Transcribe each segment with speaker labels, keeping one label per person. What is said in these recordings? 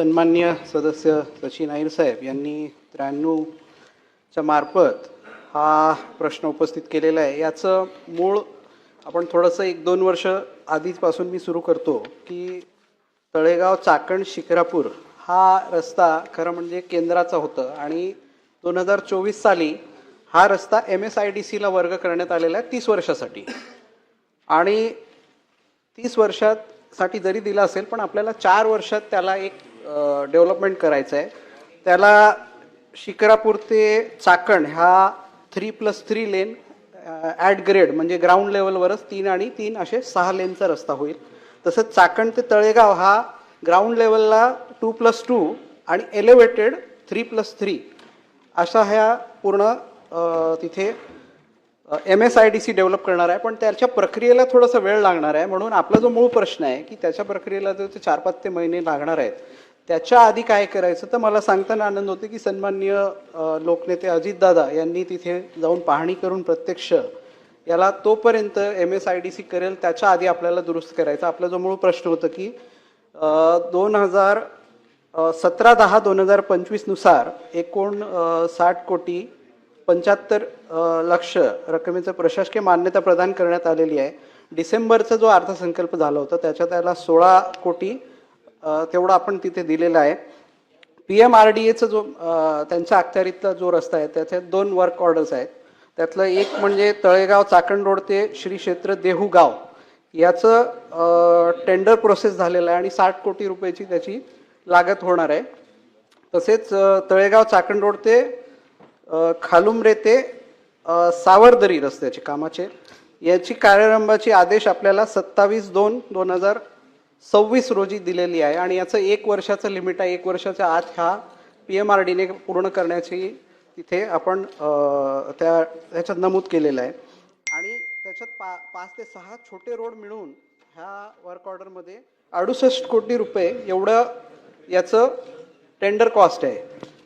Speaker 1: सन्माननीय सदस्य सचिन अहिर साहेब यांनी 93च्या मार्फत हा प्रश्न उपस्थित केलेला आहे। याचं मूळ आपण थोडंसं 1-2 वर्ष आधीपासून मी सुरू करतो की तळेगाव चाकण शिक्रापूर हा रस्ता खरं म्हणजे केंद्राचा होता आणि 2024 साली हा रस्ता MSIDC ला वर्ग करण्यात आलेला आहे 30 वर्षासाठी। आणि 30 वर्षासाठी जरी दिला असेल पण आपल्याला 4 वर्षात त्याला एक डेव्हलपमेंट करायचं आहे। त्याला शिक्रापूर ते चाकण हा 3+3 लेन ॲट ग्रेड म्हणजे ग्राउंड लेवलवरच 3 आणि 3 असे 6 लेनचा रस्ता होईल। तसंच चाकण ते तळेगाव हा ग्राउंड लेवलला 2+2 आणि एलिव्हेटेड 3+3 असा ह्या पूर्ण तिथे MSIDC डेव्हलप करणार आहे। पण त्याच्या प्रक्रियेला थोडासा वेळ लागणार आहे, म्हणून आपला जो मूळ प्रश्न आहे की त्याच्या प्रक्रियेला जो 4-5 महिने लागणार आहेत त्याच्या आधी काय करायचं, तर मला सांगताना आनंद होते की सन्माननीय लोकनेते अजितदादा यांनी तिथे जाऊन पाहणी करून प्रत्यक्ष याला तोपर्यंत MSIDC करेल त्याच्या आधी आपल्याला दुरुस्त करायचं। आपला जो मूळ प्रश्न होता की 2017-10-2025 नुसार 59,75,00,000 रकमेचं प्रशासकीय मान्यता प्रदान करण्यात आलेली आहे। डिसेंबरचा जो अर्थसंकल्प झाला होता त्याच्यात त्याला 16 कोटी तेवढा आपण तिथे दिलेला आहे। PMRDAचा जो त्यांच्या अखत्यारीतला जो रस्ता आहे त्याच्यात 2 वर्क ऑर्डर्स आहेत। त्यातलं एक म्हणजे तळेगाव चाकण रोड ते श्री क्षेत्र देहूगाव याचं टेंडर प्रोसेस झालेलं आहे आणि 60 कोटी रुपयाची त्याची लागत होणार आहे। तसेच तळेगाव चाकण रोड ते खालुमरे ते सावरदरी रस्त्याचे कामाचे याची कार्यारंभाची आदेश आपल्याला 27/2/2026 रोजी दिलेली आहे आणि याचं 1 वर्षाचं लिमिट आहे। 1 वर्षाच्या आत हा PMRDने पूर्ण करण्याची तिथे आपण त्याच्यात नमूद केलेलं आहे। आणि त्याच्यात 5 ते 6 छोटे रोड मिळून ह्या वर्क ऑर्डरमध्ये 68 कोटी रुपये एवढं याचं टेंडर कॉस्ट आहे।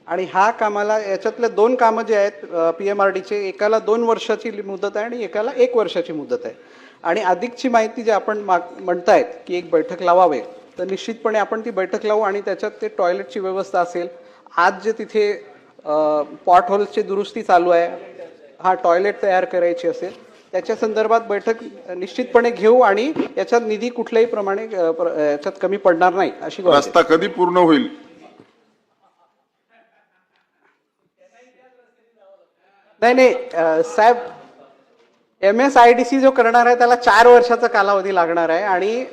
Speaker 1: आणि ह्या कामाला याच्यातले 2 कामं जे आहेत PMRDचे एकाला 2 वर्षाची मुदत आहे आणि एकाला 1 वर्षाची मुदत आहे। आणि अधिकची माहिती जे आपण म्हणतायत की एक बैठक लावावे, तर निश्चितपणे आपण ती बैठक लावू आणि त्याच्यात ते टॉयलेटची व्यवस्था असेल, आज जे तिथे पॉट होल्सची दुरुस्ती चालू आहे, हा टॉयलेट तयार करायची असेल त्याच्या संदर्भात बैठक निश्चितपणे घेऊ आणि याच्यात निधी कुठल्याही प्रमाणे याच्यात कमी पडणार नाही अशी
Speaker 2: रस्ता कधी पूर्ण होईल?
Speaker 1: नाही साहेब, MSIDC जो करणार आहे त्याला 4 वर्षाचा कालावधी लागणार आहे आणि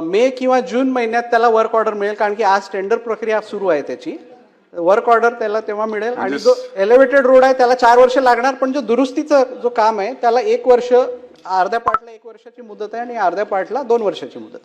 Speaker 1: मे किंवा जून महिन्यात त्याला वर्क ऑर्डर मिळेल, कारण की आज टेंडर प्रक्रिया सुरू आहे। त्याची वर्क ऑर्डर त्याला तेव्हा मिळेल आणि जो एलिव्हेटेड रोड आहे त्याला 4 वर्ष लागणार, पण जो दुरुस्तीचा जो काम आहे त्याला 1 वर्ष, अर्ध्या पार्टला 1 वर्षाची मुदत आहे आणि अर्ध्या पार्टला 2 वर्षाची मुदत आहे।